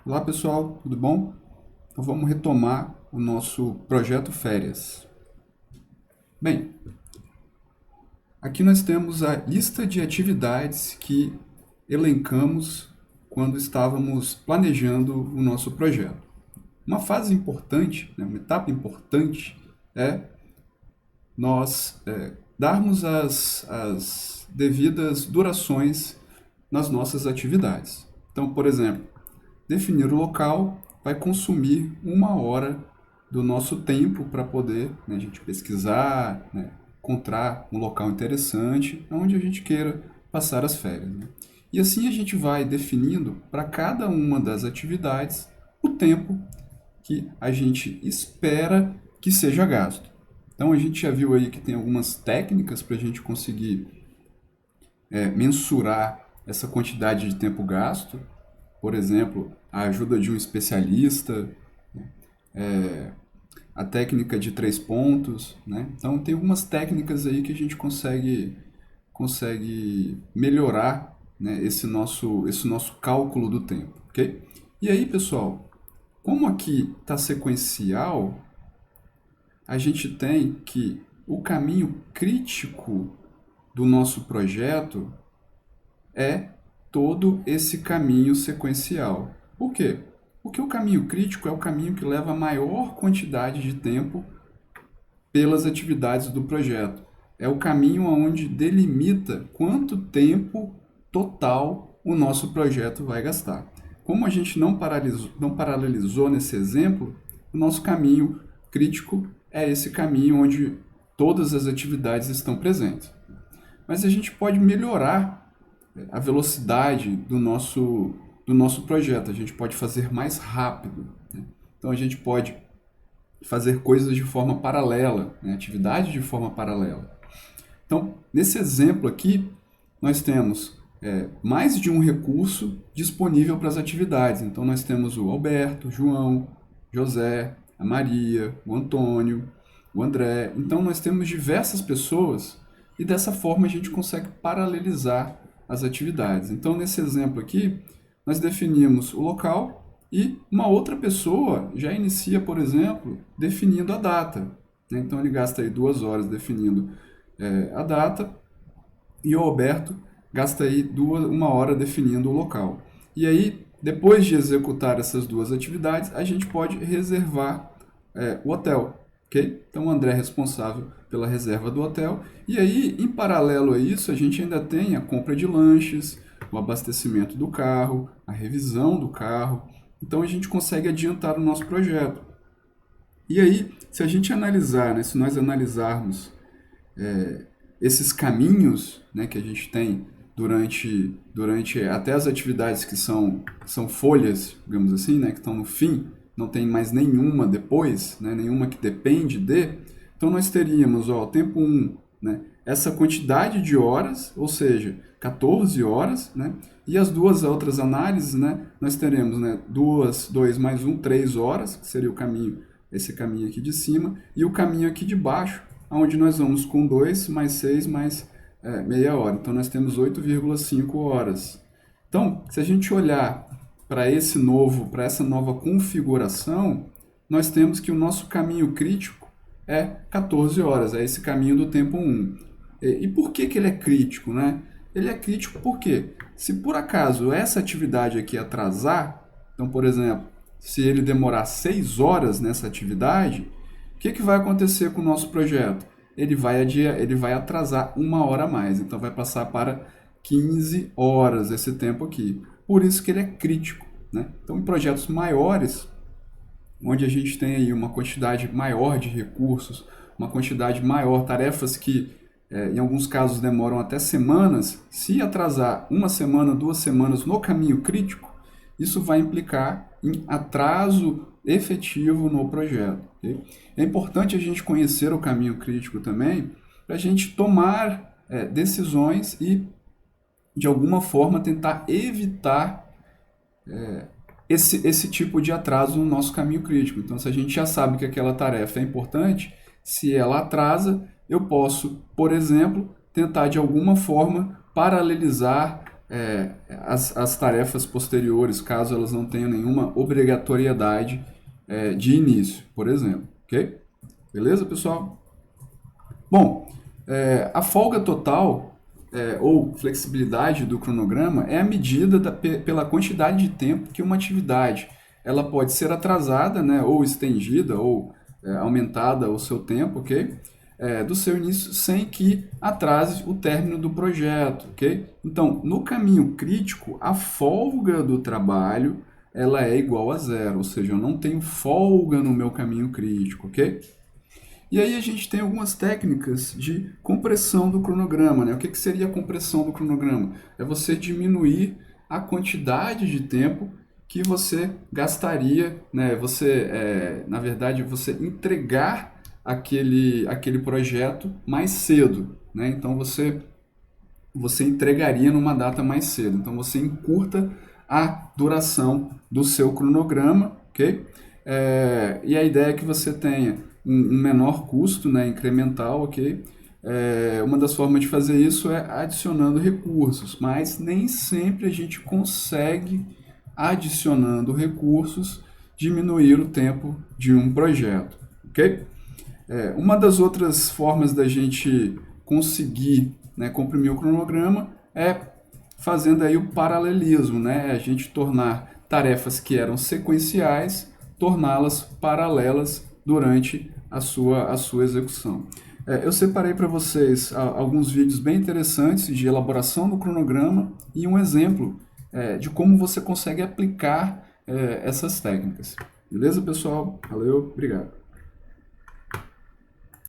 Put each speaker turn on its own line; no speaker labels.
Olá pessoal, tudo bom? Então vamos retomar o nosso projeto Férias. Bem, aqui nós temos a lista de atividades que elencamos quando estávamos planejando o nosso projeto. Uma fase importante, uma etapa importante é nós darmos as devidas durações nas nossas atividades. Então, por exemplo, definir o local vai consumir 1 hora do nosso tempo para poder, a gente pesquisar, encontrar um local interessante onde a gente queira passar as férias. E assim a gente vai definindo para cada uma das atividades o tempo que a gente espera que seja gasto. Então a gente já viu aí que tem algumas técnicas para a gente conseguir mensurar essa quantidade de tempo gasto. Por exemplo, a ajuda de um especialista, a técnica de 3 pontos, né? Então tem algumas técnicas aí que a gente consegue melhorar, né, esse nosso cálculo do tempo, ok? E aí, pessoal, como aqui está sequencial, a gente tem que o caminho crítico do nosso projeto é todo esse caminho sequencial. Por quê? Porque o caminho crítico é o caminho que leva a maior quantidade de tempo pelas atividades do projeto. É o caminho onde delimita quanto tempo total o nosso projeto vai gastar. Como a gente não paralelizou nesse exemplo, o nosso caminho crítico é esse caminho onde todas as atividades estão presentes. Mas a gente pode melhorar a velocidade do nosso projeto. A gente pode fazer mais rápido. Né? Então a gente pode fazer coisas de forma paralela, atividades de forma paralela. Então, nesse exemplo aqui, nós temos mais de um recurso disponível para as atividades. Então, nós temos o Alberto, o João, José, a Maria, o Antônio, o André. Então, nós temos diversas pessoas e dessa forma a gente consegue paralelizar as atividades. Então, nesse exemplo aqui, nós definimos o local e uma outra pessoa já inicia, por exemplo, definindo a data. Então, ele gasta aí 2 horas definindo a data e o Alberto gasta aí 1 hora definindo o local. E aí, depois de executar essas duas atividades, a gente pode reservar o hotel. Okay? Então, o André é responsável pela reserva do hotel. E aí, em paralelo a isso, a gente ainda tem a compra de lanches, o abastecimento do carro, a revisão do carro. Então, a gente consegue adiantar o nosso projeto. E aí, se a gente analisar, se nós analisarmos esses caminhos, que a gente tem durante até as atividades que são folhas, digamos assim, que estão no fim, não tem mais nenhuma depois, nenhuma que depende de, então nós teríamos, o tempo 1, essa quantidade de horas, ou seja, 14 horas, e as duas outras análises, nós teremos 2 mais 1, 3 horas, que seria esse caminho aqui de cima, e o caminho aqui de baixo, onde nós vamos com 2 mais 6 mais meia hora. Então, nós temos 8,5 horas. Então, se a gente olhar para essa nova configuração, nós temos que o nosso caminho crítico é 14 horas, é esse caminho do tempo 1. E por que ele é crítico? Ele é crítico porque, se por acaso essa atividade aqui atrasar, então, por exemplo, se ele demorar 6 horas nessa atividade, o que vai acontecer com o nosso projeto? Ele vai atrasar 1 hora a mais, então vai passar para 15 horas esse tempo aqui. Por isso que ele é crítico. Então, em projetos maiores, onde a gente tem aí uma quantidade maior de recursos, uma quantidade maior, tarefas que em alguns casos demoram até semanas, se atrasar 1 semana, 2 semanas no caminho crítico, isso vai implicar em atraso efetivo no projeto. Okay? É importante a gente conhecer o caminho crítico também, para a gente tomar decisões e, de alguma forma, tentar evitar esse tipo de atraso no nosso caminho crítico. Então, se a gente já sabe que aquela tarefa é importante, se ela atrasa, eu posso, por exemplo, tentar de alguma forma paralelizar as tarefas posteriores, caso elas não tenham nenhuma obrigatoriedade de início, por exemplo, ok? Beleza, pessoal? Bom, a folga total ou flexibilidade do cronograma é a medida pela quantidade de tempo que uma atividade ela pode ser atrasada, né, ou estendida, ou aumentada o seu tempo, ok? Do seu início, sem que atrase o término do projeto, ok? Então, no caminho crítico, a folga do trabalho ela é igual a zero, ou seja, eu não tenho folga no meu caminho crítico, ok? E aí a gente tem algumas técnicas de compressão do cronograma, né? O que seria a compressão do cronograma? É você diminuir a quantidade de tempo que você gastaria, né? Na verdade, você entregar aquele projeto mais cedo, né? Então você entregaria numa data mais cedo. Então você encurta a duração do seu cronograma, ok? E a ideia é que você tenha um menor custo, né, incremental, ok? Uma das formas de fazer isso é adicionando recursos, mas nem sempre a gente consegue, adicionando recursos, diminuir o tempo de um projeto, ok? Uma das outras formas da gente conseguir, né, comprimir o cronograma é fazendo aí o paralelismo, né? A gente tornar tarefas que eram sequenciais, torná-las paralelas durante a sua execução. Eu separei para vocês alguns vídeos bem interessantes de elaboração do cronograma e um exemplo de como você consegue aplicar essas técnicas. Beleza, pessoal? Valeu, obrigado.